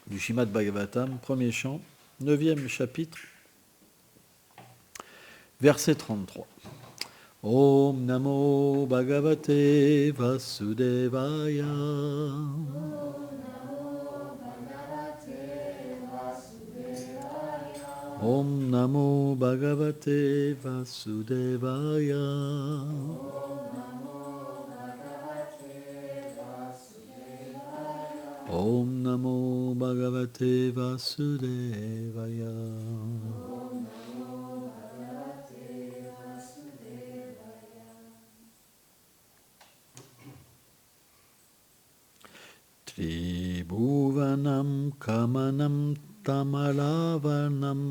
du Srimad Bhagavatam, premier chant, 9e chapitre, verset 33. Om Namo Bhagavate Vasudevaya. Om Namo Bhagavate Vasudevaya. Om Namo Bhagavate Vasudevaya. Tribhuvanam Kamanam Tamalavanam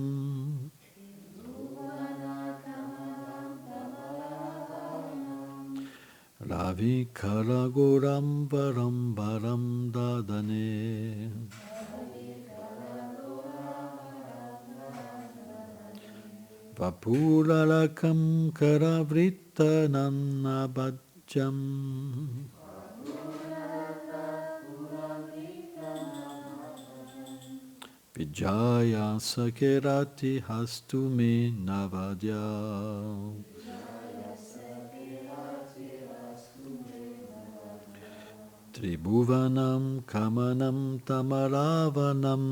Ravi Kalagoram Varam Varam Dadane Vapulalakam Karavrittanannabhajam Vijaya Sakirati Hastume Navadya. Tribhuvanam Kamanam Tamaravanam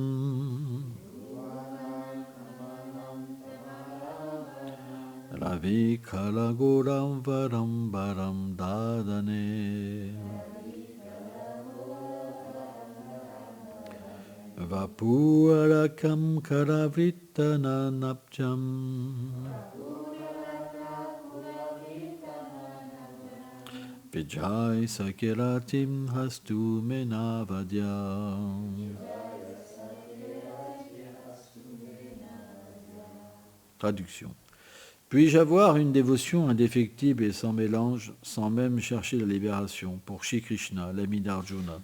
Ravi Kalagoram Varam Varam Dadane Vapuarakam Karavrittananabjam Vijay Sakiratim Hastu Menavadya. Traduction. Puis-je avoir une dévotion indéfectible et sans mélange, sans même chercher la libération, pour Shri Krishna, l'ami d'Arjuna.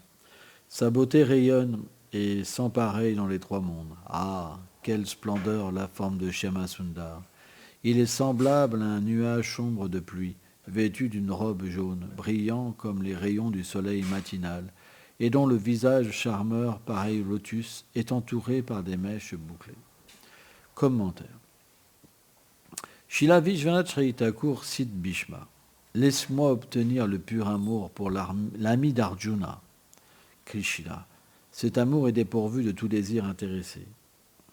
Sa beauté rayonne et sans pareil dans les trois mondes. Ah, quelle splendeur la forme de Shyama Sundar. Il est semblable à un nuage sombre de pluie, vêtu d'une robe jaune, brillant comme les rayons du soleil matinal, et dont le visage charmeur, pareil au lotus, est entouré par des mèches bouclées. Commentaire. Srila Vishwanath Chaitanya Thakur cite Bhishma. Laisse-moi obtenir le pur amour pour l'ami d'Arjuna, Krishna. Cet amour est dépourvu de tout désir intéressé.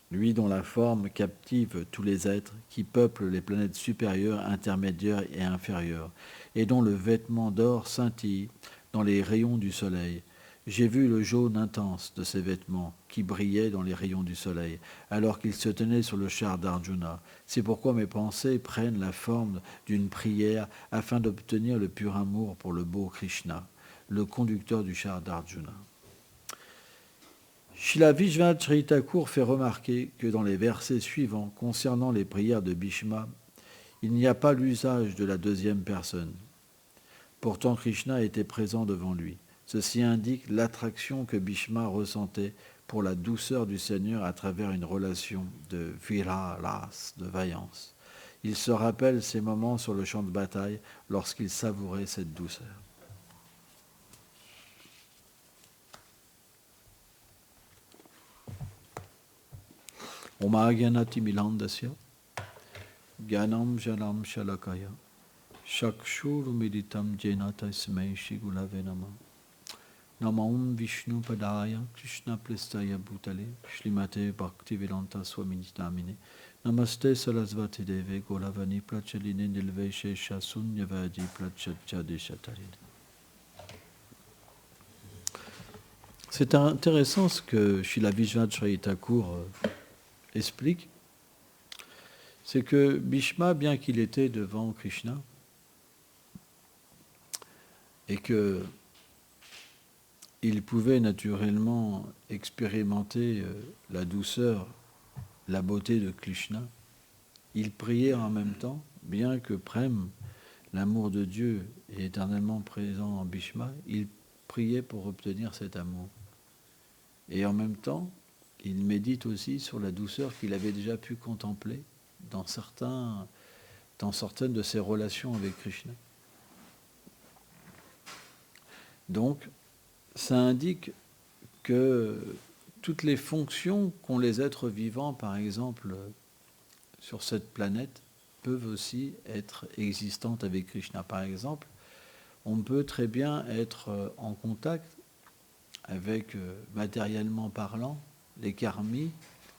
Lui dont la forme captive tous les êtres qui peuplent les planètes supérieures, intermédiaires et inférieures, et dont le vêtement d'or scintille dans les rayons du soleil. J'ai vu le jaune intense de ses vêtements qui brillaient dans les rayons du soleil, alors qu'il se tenait sur le char d'Arjuna. C'est pourquoi mes pensées prennent la forme d'une prière afin d'obtenir le pur amour pour le beau Krishna, le conducteur du char d'Arjuna. Srila Vishwanath Chaitanya Thakur fait remarquer que dans les versets suivants concernant les prières de Bhishma, il n'y a pas l'usage de la deuxième personne. Pourtant Krishna était présent devant lui. Ceci indique l'attraction que Bhishma ressentait pour la douceur du Seigneur à travers une relation de viralas, de vaillance. Il se rappelle ces moments sur le champ de bataille lorsqu'il savourait cette douceur. Omagyanati milandasya Gyanam Jalam Shalakaya Shakshur Meditam Jena Tasmai Shigulave Nama Namaum Vishnu Padaya Krishna Plestaya Bhutale Shlimate Bhaktivedanta Swamini Namine Namaste Sarasvati Deve Golavani Prachaline Nilveshe Shasunyavadi Prachacha Deshatarine. C'est intéressant ce que Srila Vishwanath Chaitanya Thakur explique, c'est que Bhishma, bien qu'il était devant Krishna, et que il pouvait naturellement expérimenter la douceur, la beauté de Krishna, il priait en même temps, bien que Prem, l'amour de Dieu, est éternellement présent en Bhishma, il priait pour obtenir cet amour. Et en même temps, il médite aussi sur la douceur qu'il avait déjà pu contempler dans certaines de ses relations avec Krishna. Donc, ça indique que toutes les fonctions qu'ont les êtres vivants, par exemple, sur cette planète, peuvent aussi être existantes avec Krishna. Par exemple, on peut très bien être en contact avec, matériellement parlant, les karmis,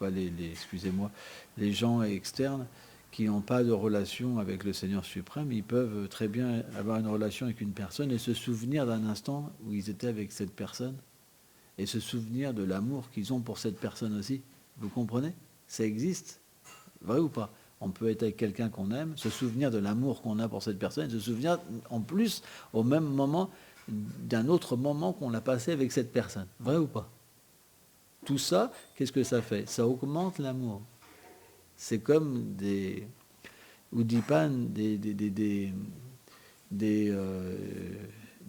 excusez-moi, les gens externes qui n'ont pas de relation avec le Seigneur suprême, ils peuvent très bien avoir une relation avec une personne et se souvenir d'un instant où ils étaient avec cette personne et se souvenir de l'amour qu'ils ont pour cette personne aussi. Vous comprenez? Ça existe. Vrai ou pas? On peut être avec quelqu'un qu'on aime, se souvenir de l'amour qu'on a pour cette personne, et se souvenir en plus au même moment d'un autre moment qu'on a passé avec cette personne. Vrai ou pas? Tout ça, qu'est-ce que ça fait? Ça augmente l'amour. C'est comme des Udipan, des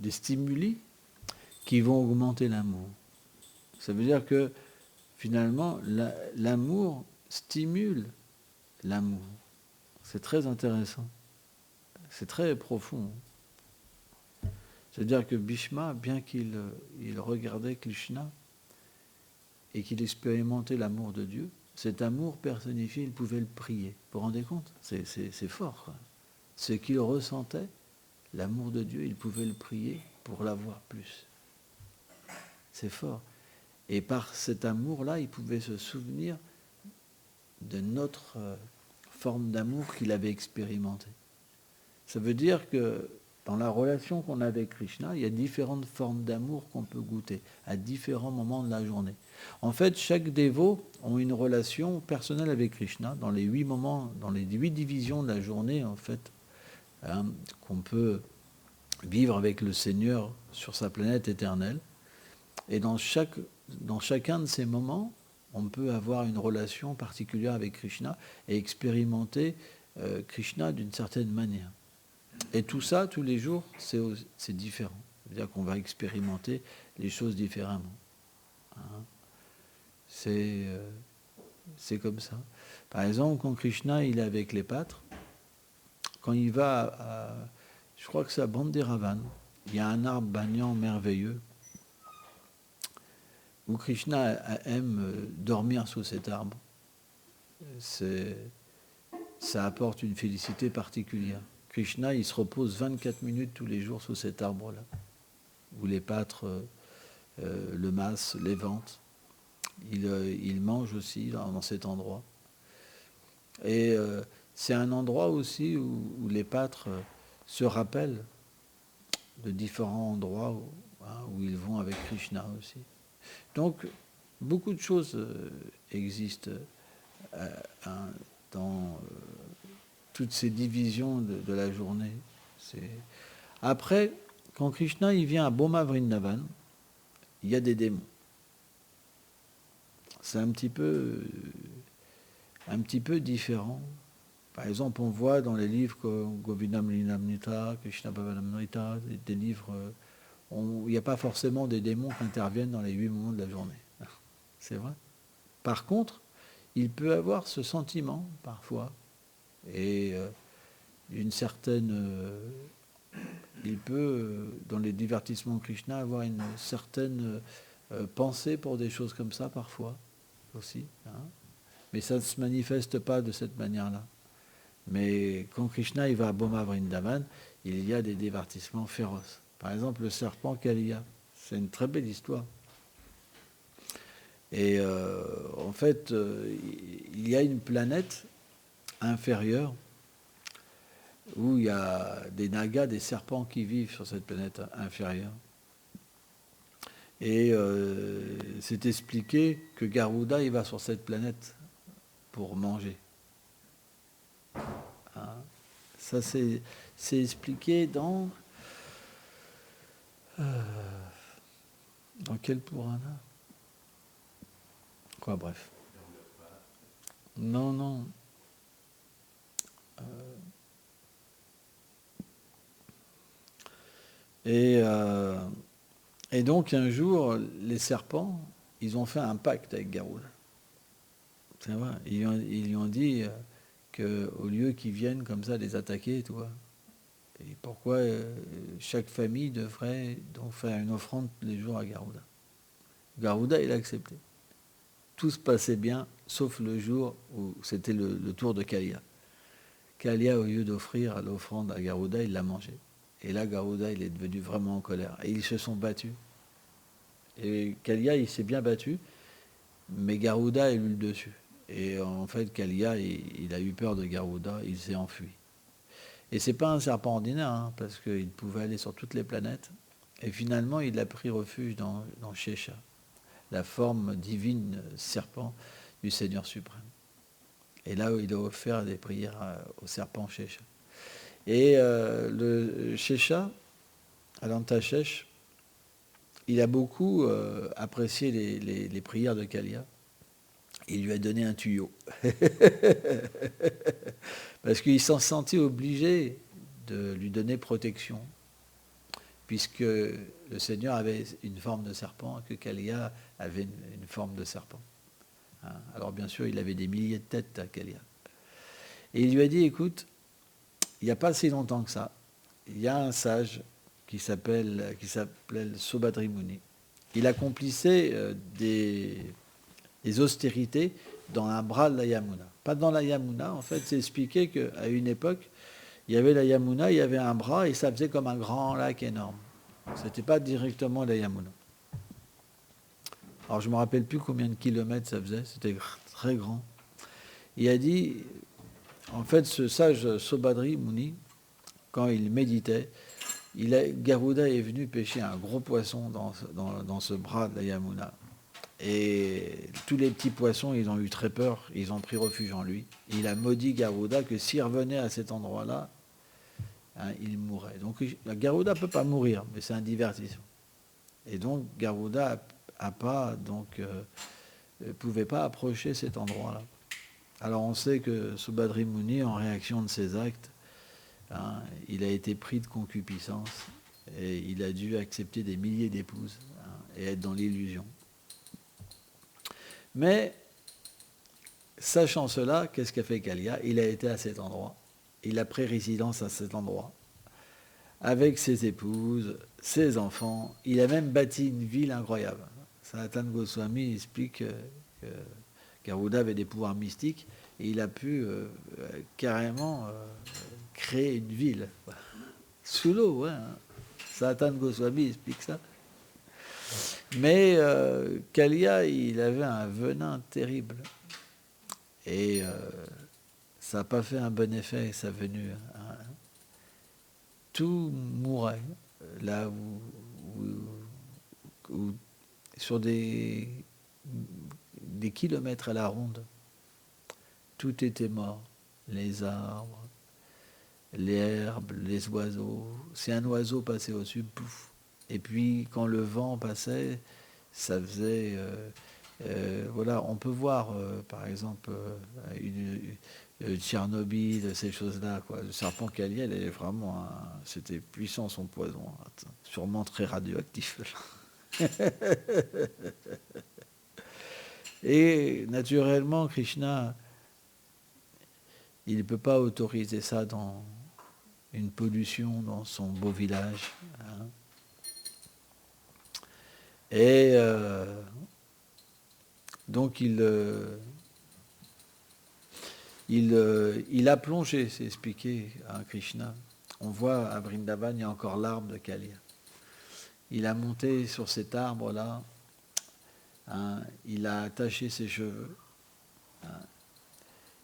stimuli qui vont augmenter l'amour. Ça veut dire que finalement, l'amour stimule l'amour. C'est très intéressant. C'est très profond. C'est-à-dire que Bhishma, bien qu'il regardait Krishna et qu'il expérimentait l'amour de Dieu, cet amour personnifié, il pouvait le prier. Vous vous rendez compte? C'est fort, quoi. Ce qu'il ressentait, l'amour de Dieu, il pouvait le prier pour l'avoir plus. C'est fort. Et par cet amour-là, il pouvait se souvenir de notre forme d'amour qu'il avait expérimentée. Ça veut dire que dans la relation qu'on a avec Krishna, il y a différentes formes d'amour qu'on peut goûter à différents moments de la journée. En fait, chaque dévot a une relation personnelle avec Krishna dans les 8 moments, dans les 8 divisions de la journée, en fait, hein, qu'on peut vivre avec le Seigneur sur sa planète éternelle. Et dans chacun de ces moments, on peut avoir une relation particulière avec Krishna et expérimenter Krishna d'une certaine manière. Et tout ça, tous les jours, c'est différent. C'est-à-dire qu'on va expérimenter les choses différemment. Hein. C'est comme ça. Par exemple, quand Krishna il est avec les pâtres, quand il va je crois que c'est à Banderavan, il y a un arbre banyan merveilleux où Krishna aime dormir sous cet arbre. Ça apporte une félicité particulière. Krishna, il se repose 24 minutes tous les jours sous cet arbre-là, où les pâtres le massent, l'éventent. Il mange aussi dans cet endroit. Et c'est un endroit aussi où les pâtres se rappellent de différents endroits où ils vont avec Krishna aussi. Donc, beaucoup de choses existent dans toutes ces divisions de la journée. Après, quand Krishna il vient à Boma Vrindavan, il y a des démons. C'est un petit peu différent. Par exemple, on voit dans les livres comme Govindam Linamnita, Krishna Bhavanamrita, des livres, il n'y a pas forcément des démons qui interviennent dans les 8 moments de la journée. C'est vrai. Par contre, il peut avoir ce sentiment, parfois, et une certaine... il peut, dans les divertissements de Krishna, avoir une certaine pensée pour des choses comme ça, parfois, aussi. Hein. Mais ça ne se manifeste pas de cette manière-là. Mais quand Krishna il va à Boma Vrindavan, il y a des divertissements féroces. Par exemple, le serpent Kaliya. C'est une très belle histoire. Et en fait, il y a une planète inférieure où il y a des nagas, des serpents qui vivent sur cette planète inférieure. Et c'est expliqué que Garuda il va sur cette planète pour manger. Hein. Ça c'est expliqué dans quel Purana? Quoi, bref. Non. Et donc un jour, les serpents, ils ont fait un pacte avec Garuda. C'est vrai. Ils lui ont dit qu'au lieu qu'ils viennent comme ça les attaquer, tu vois, et pourquoi chaque famille devrait donc faire une offrande tous les jours à Garuda. Garuda, il a accepté. tout se passait bien, sauf le jour où c'était le tour de Kalia. Kalia, au lieu d'offrir l'offrande à Garuda, il l'a mangé. Et là, Garuda, il est devenu vraiment en colère. Et ils se sont battus. Et Kalia, il s'est bien battu, mais Garuda a eu le dessus. Et en fait, Kalia, il a eu peur de Garuda, il s'est enfui. Et c'est pas un serpent ordinaire, hein, parce qu'il pouvait aller sur toutes les planètes. Et finalement, il a pris refuge dans Shesha, la forme divine serpent du Seigneur suprême. Et là où il a offert des prières au serpent Shesha. Et le Shesha, Alantashesh, il a beaucoup apprécié les prières de Kalia. Il lui a donné un tuyau. Parce qu'il s'en sentit obligé de lui donner protection, puisque le Seigneur avait une forme de serpent, que Kalia avait une forme de serpent. Hein. Alors bien sûr, il avait des milliers de têtes à Kalia. Et il lui a dit, écoute, il n'y a pas si longtemps que ça, il y a un sage qui s'appelait Sobhadri Muni. Il accomplissait des austérités dans un bras de la Yamuna. Pas dans la Yamuna, en fait, c'est expliqué qu'à une époque, il y avait la Yamuna, il y avait un bras et ça faisait comme un grand lac énorme. Ce n'était pas directement la Yamuna. Alors je ne me rappelle plus combien de kilomètres ça faisait, c'était très grand. Il a dit, en fait, ce sage Sobhadri Muni, quand il méditait, Garuda est venu pêcher un gros poisson dans ce bras de la Yamuna. Et tous les petits poissons, ils ont eu très peur, ils ont pris refuge en lui. Il a maudit Garuda que s'il revenait à cet endroit-là, hein, il mourrait. Donc Garuda ne peut pas mourir, mais c'est un divertissement. Et donc Garuda pouvait pas approcher cet endroit-là. Alors on sait que Sobhadri Muni, en réaction de ses actes, hein, il a été pris de concupiscence et il a dû accepter des milliers d'épouses, hein, et être dans l'illusion. Mais, sachant cela, qu'est-ce qu'a fait Kalia? Il a été à cet endroit. Il a pris résidence à cet endroit, avec ses épouses, ses enfants. Il a même bâti une ville incroyable. Sanatana Goswami explique que Garuda avait des pouvoirs mystiques et il a pu carrément créer une ville. Sous l'eau, hein. Sanatana Goswami explique ça. Mais Kalia, il avait un venin terrible. Et ça n'a pas fait un bon effet, sa venue. Hein. Tout mourait. Là où sur des kilomètres à la ronde, tout était mort. Les arbres, les herbes, les oiseaux. Si un oiseau passait au-dessus, pouf. Et puis quand le vent passait, ça faisait... voilà, on peut voir, par exemple, Tchernobyl, ces choses-là. Quoi. Le serpent Kalia, c'était puissant son poison, hein, sûrement très radioactif. Et naturellement, Krishna, il ne peut pas autoriser ça dans une pollution dans son beau village. Hein. Et donc il a plongé, c'est expliqué à Krishna. On voit à Vrindavan, il y a encore l'arbre de Kalia. Il a monté sur cet arbre-là, hein, il a attaché ses cheveux, hein,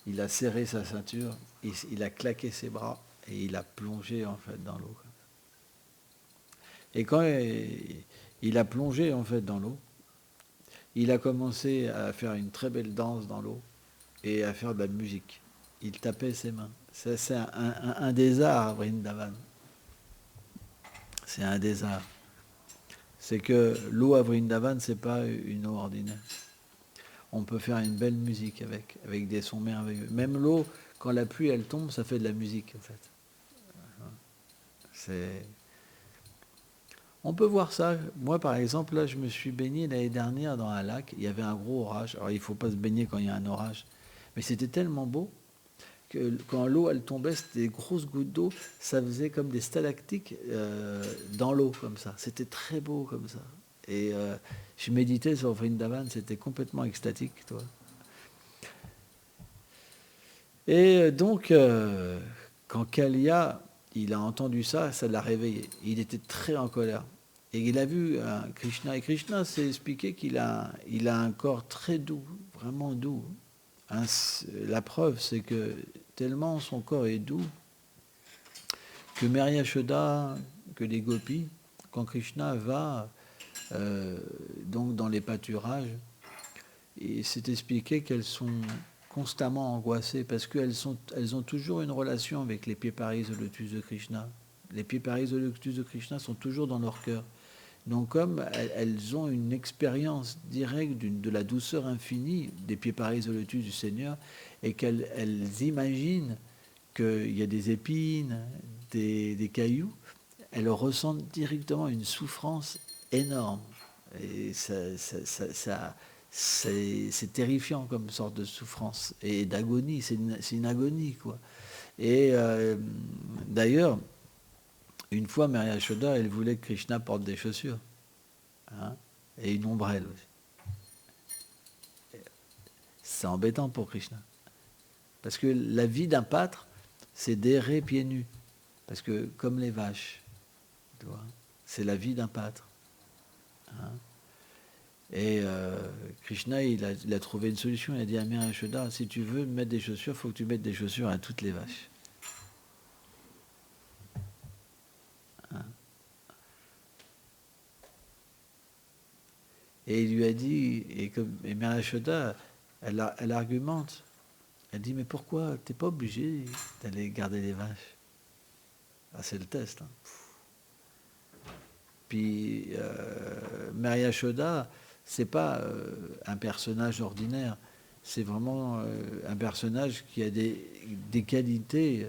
il a serré sa ceinture, il a claqué ses bras et il a plongé en fait dans l'eau. Et quand il a plongé en fait dans l'eau, il a commencé à faire une très belle danse dans l'eau et à faire de la musique. Il tapait ses mains. C'est un des arts à Vrindavan. C'est un des arts. C'est que l'eau à Vrindavan, c'est pas une eau ordinaire. On peut faire une belle musique avec des sons merveilleux. Même l'eau, quand la pluie elle tombe, ça fait de la musique en fait. On peut voir ça. Moi, par exemple, là, je me suis baigné l'année dernière dans un lac. Il y avait un gros orage. Alors, il ne faut pas se baigner quand il y a un orage. Mais c'était tellement beau que quand l'eau, elle tombait, c'était des grosses gouttes d'eau. Ça faisait comme des stalactites dans l'eau, comme ça. C'était très beau, comme ça. Et je méditais sur Vrindavan, c'était complètement extatique, toi. Et donc, quand Kalia, il a entendu ça, ça l'a réveillé. Il était très en colère. Et il a vu Krishna. Et Krishna s'est expliqué il a un corps très doux, vraiment doux. La preuve, c'est que tellement son corps est doux, que Mary Yashoda, que les gopis, quand Krishna va donc dans les pâturages, et c'est expliqué qu'elles sont constamment angoissées parce elles ont toujours une relation avec les pieds paris au lotus de Krishna. Les pieds paris au lotus de Krishna sont toujours dans leur cœur. Donc comme elles ont une expérience directe de la douceur infinie des pieds paris au lotus du Seigneur et qu'elles imaginent qu'il y a des épines, des cailloux, elles ressentent directement une souffrance énorme. Et c'est terrifiant comme sorte de souffrance et d'agonie, c'est une agonie, quoi. Et d'ailleurs, une fois, Mary Yashoda, elle voulait que Krishna porte des chaussures, hein, et une ombrelle aussi. C'est embêtant pour Krishna. Parce que la vie d'un pâtre, c'est d'errer pieds nus. Parce que, comme les vaches, tu vois, c'est la vie d'un pâtre. Hein. Et Krishna, il a trouvé une solution. Il a dit à Mary Yashoda, si tu veux mettre des chaussures, il faut que tu mettes des chaussures à toutes les vaches. Hein. Et il lui a dit, et Mary Yashoda, elle argumente. Elle dit, mais pourquoi? Tu n'es pas obligé d'aller garder les vaches. Ah, c'est le test. Hein. Puis Mary Yashoda, c'est pas un personnage ordinaire. C'est vraiment un personnage qui a des qualités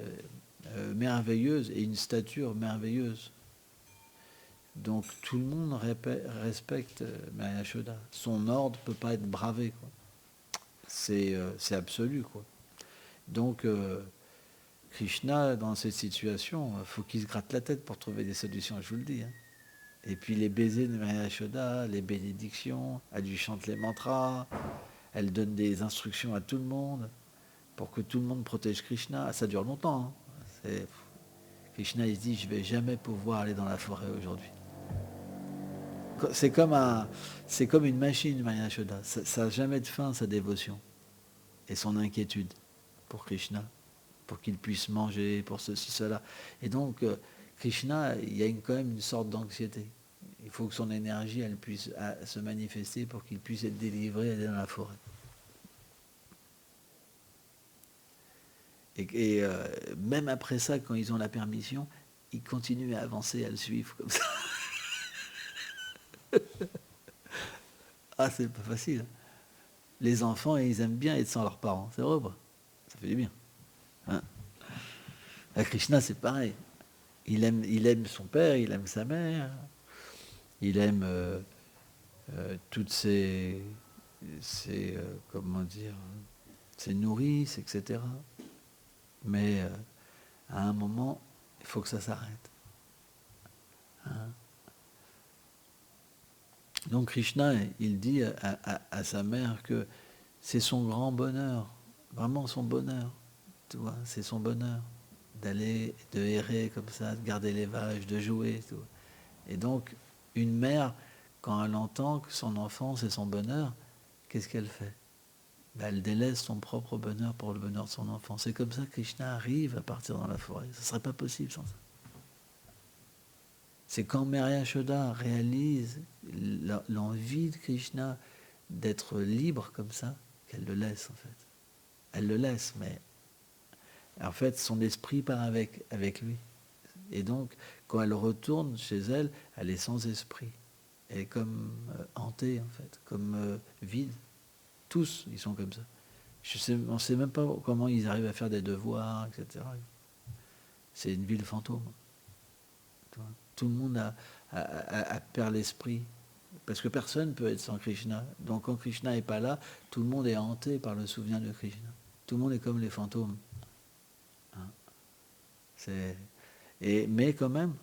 merveilleuses et une stature merveilleuse. Donc tout le monde respecte Mary Yashoda. Son ordre ne peut pas être bravé, quoi. C'est absolu, quoi. Donc Krishna, dans cette situation, il faut qu'il se gratte la tête pour trouver des solutions, je vous le dis. Hein. Et puis les baisers de Mary Yashoda, les bénédictions, elle lui chante les mantras, elle donne des instructions à tout le monde pour que tout le monde protège Krishna. Ça dure longtemps. Hein. Krishna, il se dit, je ne vais jamais pouvoir aller dans la forêt aujourd'hui. C'est comme une machine, Mary Yashoda. Ça n'a jamais de fin, sa dévotion et son inquiétude pour Krishna, pour qu'il puisse manger, pour ceci, cela. Et donc, Krishna, il y a quand même une sorte d'anxiété. Il faut que son énergie, elle puisse se manifester pour qu'il puisse être délivré et aller dans la forêt. Et même après ça, quand ils ont la permission, ils continuent à avancer, à le suivre comme ça. Ah, c'est pas facile. Les enfants, ils aiment bien être sans leurs parents. C'est vrai, ça fait du bien. Hein. À Krishna, c'est pareil. Il aime son père, il aime sa mère, il aime toutes ses comment dire, ses nourrices, etc. Mais à un moment, il faut que ça s'arrête. Hein. Donc Krishna, il dit à sa mère que c'est son grand bonheur, vraiment son bonheur, tu vois, c'est son bonheur d'aller, de errer comme ça, de garder les vaches, de jouer, tu vois. Et donc, une mère, quand elle entend que son enfant, c'est son bonheur, qu'est-ce qu'elle fait? Ben, elle délaisse son propre bonheur pour le bonheur de son enfant. C'est comme ça que Krishna arrive à partir dans la forêt. Ce ne serait pas possible sans ça. C'est quand Mary Yashoda réalise l'envie de Krishna d'être libre comme ça, qu'elle le laisse en fait. Elle le laisse, mais en fait son esprit part avec lui. Et donc, quand elle retourne chez elle, elle est sans esprit. Elle est comme hantée en fait, comme vide. Tous, ils sont comme ça. On ne sait même pas comment ils arrivent à faire des devoirs, etc. C'est une ville fantôme. Tout le monde a perdu l'esprit. Parce que personne ne peut être sans Krishna. Donc quand Krishna n'est pas là, tout le monde est hanté par le souvenir de Krishna. Tout le monde est comme les fantômes. Hein. Mais quand même,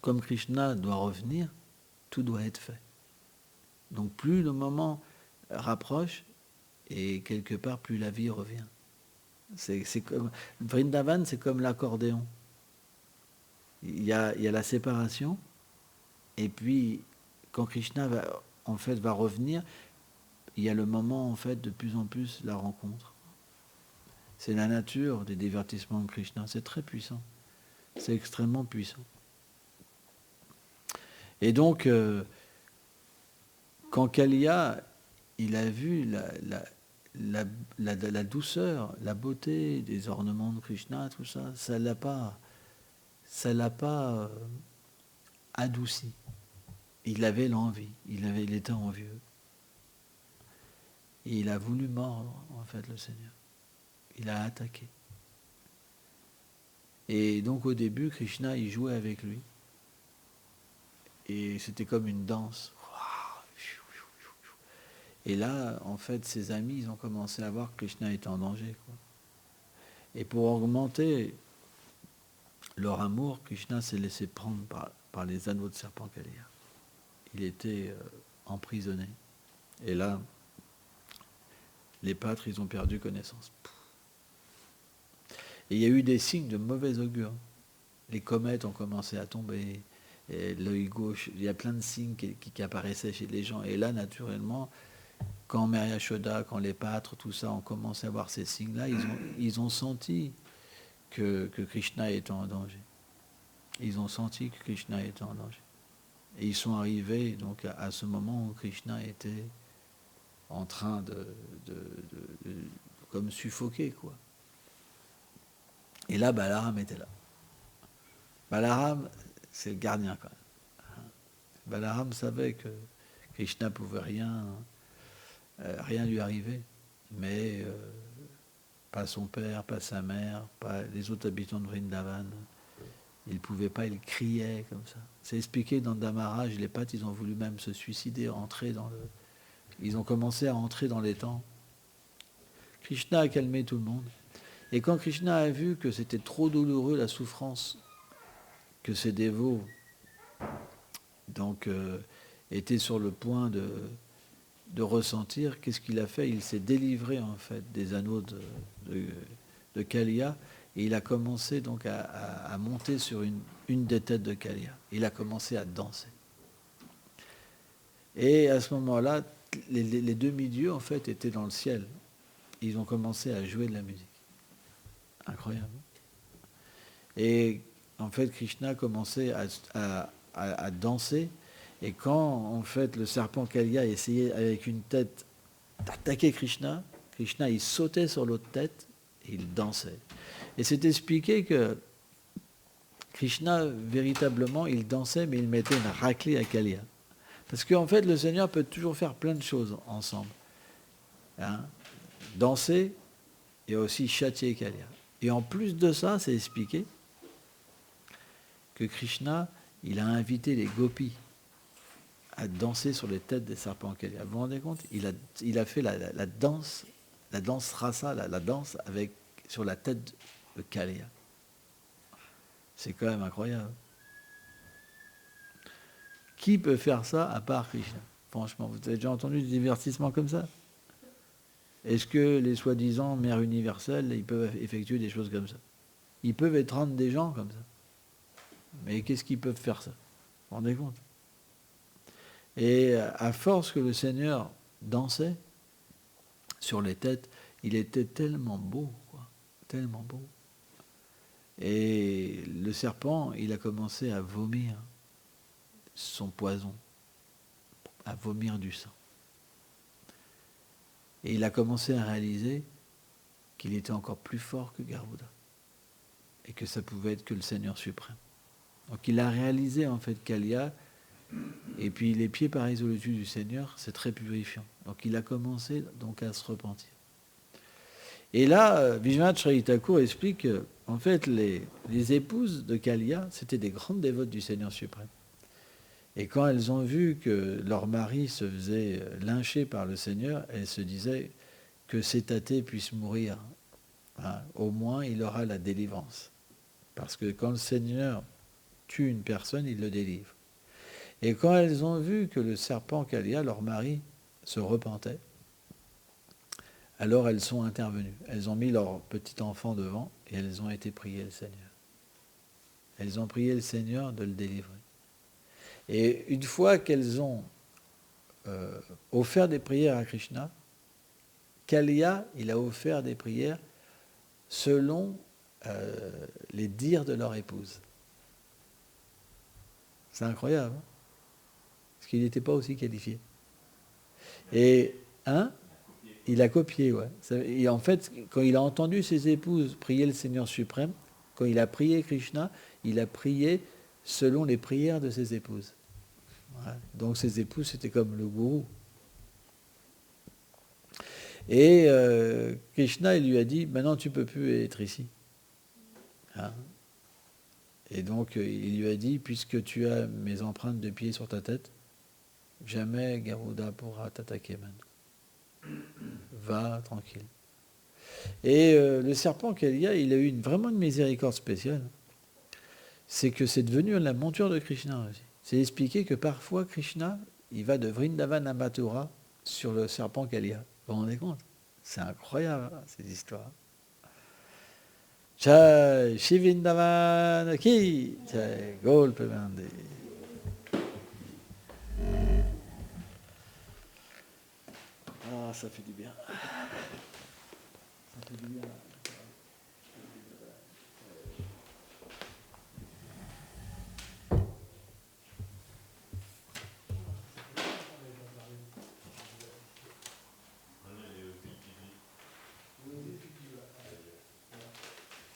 comme Krishna doit revenir, tout doit être fait. Donc plus le moment rapproche, et quelque part, plus la vie revient. C'est comme Vrindavan, c'est comme l'accordéon. Il y a la séparation, et puis quand Krishna va revenir, il y a le moment en fait de plus en plus la rencontre. C'est la nature des divertissements de Krishna. C'est très puissant. C'est extrêmement puissant. Et donc, quand Kaliya, il a vu la douceur, la beauté des ornements de Krishna, tout ça, ça l'a pas adouci. Il avait l'envie, il était envieux. Et il a voulu mordre, en fait, le Seigneur. Il a attaqué. Et donc au début, Krishna, il jouait avec lui. Et c'était comme une danse. Et là, en fait, ses amis, ils ont commencé à voir que Krishna était en danger, quoi. Et pour augmenter leur amour, Krishna s'est laissé prendre par les anneaux de serpent Kaliya. Il était emprisonné. Et là, les pâtres, ils ont perdu connaissance. Et il y a eu des signes de mauvais augure. Les comètes ont commencé à tomber, et l'œil gauche, il y a plein de signes qui apparaissaient chez les gens. Et là, naturellement, quand Mère Yashoda, quand les pâtres, tout ça, ont commencé à voir ces signes-là, ils ont senti que Krishna était en danger. Ils ont senti que Krishna était en danger. Et ils sont arrivés donc à ce moment où Krishna était en train de comme suffoquer, quoi. Et là, Balaram était là. Balaram, c'est le gardien, quand même. Balaram savait que Krishna pouvait rien lui arriver, mais pas son père, pas sa mère, pas les autres habitants de Vrindavan. Il ne pouvait pas, il criait comme ça. C'est expliqué dans Damaraj, les pâtres, ils ont voulu même se suicider, ils ont commencé à entrer dans les temps. Krishna a calmé tout le monde. Et quand Krishna a vu que c'était trop douloureux la souffrance que ses dévots donc, étaient sur le point de ressentir, qu'est-ce qu'il a fait? Il s'est délivré en fait des anneaux de Kaliya, et il a commencé donc à monter sur une des têtes de Kaliya. Il a commencé à danser. Et à ce moment-là, les demi-dieux en fait étaient dans le ciel. Ils ont commencé à jouer de la musique. Incroyable. Et en fait, Krishna commençait à danser. Et quand, en fait, le serpent Kaliya essayait avec une tête d'attaquer Krishna, Krishna, il sautait sur l'autre tête et il dansait. Et c'est expliqué que Krishna, véritablement, il dansait, mais il mettait une raclée à Kaliya. Parce qu'en fait, le Seigneur peut toujours faire plein de choses ensemble. Hein? Danser et aussi châtier Kaliya. Et en plus de ça, c'est expliqué que Krishna, il a invité les gopis à danser sur les têtes des serpents Kaliya. Vous vous rendez compte? Il a fait la danse rasa, la danse sur la tête de Kaliya. C'est quand même incroyable. Qui peut faire ça à part Krishna? Franchement, vous avez déjà entendu des divertissements comme ça? Est-ce que les soi-disant mères universelles, ils peuvent effectuer des choses comme ça? Ils peuvent étreindre des gens comme ça. Mais qu'est-ce qu'ils peuvent faire ça? Vous vous rendez compte? Et à force que le Seigneur dansait sur les têtes, il était tellement beau, quoi, tellement beau. Et le serpent, il a commencé à vomir son poison, à vomir du sang. Et il a commencé à réaliser qu'il était encore plus fort que Garuda. Et que ça pouvait être que le Seigneur suprême. Donc il a réalisé en fait Kaliya, et puis les pieds pareils au-dessus du Seigneur, c'est très purifiant. Donc il a commencé donc à se repentir. Et là, Vishwanath Chaitanya Thakur explique que en fait les épouses de Kaliya, c'était des grandes dévotes du Seigneur suprême. Et quand elles ont vu que leur mari se faisait lyncher par le Seigneur, elles se disaient que cet athée puisse mourir. Hein, au moins, il aura la délivrance. Parce que quand le Seigneur tue une personne, il le délivre. Et quand elles ont vu que le serpent Kalia, leur mari, se repentait, alors elles sont intervenues. Elles ont mis leur petit enfant devant et elles ont été prier le Seigneur. Elles ont prié le Seigneur de le délivrer. Et une fois qu'elles ont offert des prières à Krishna, Kalia, il a offert des prières selon les dires de leur épouse. C'est incroyable, hein, parce qu'il n'était pas aussi qualifié. Et il a copié, ouais. Et en fait, quand il a entendu ses épouses prier le Seigneur suprême, quand il a prié Krishna, il a prié selon les prières de ses épouses. Ouais. Donc ses épouses, c'était comme le gourou. Et Krishna, il lui a dit, maintenant tu ne peux plus être ici. Hein? Et donc il lui a dit, puisque tu as mes empreintes de pieds sur ta tête, jamais Garuda pourra t'attaquer maintenant. Va tranquille. Et le serpent Kalia, il a eu vraiment une miséricorde spéciale. C'est que c'est devenu la monture de Krishna aussi. C'est expliqué que parfois Krishna, il va de Vrindavan à Mathura sur le serpent Kalia. Vous vous rendez compte? C'est incroyable, hein, cette histoire. Jai Shivindavan ki Jai Golpemandi. Ah, ça fait du bien. Ça fait du bien.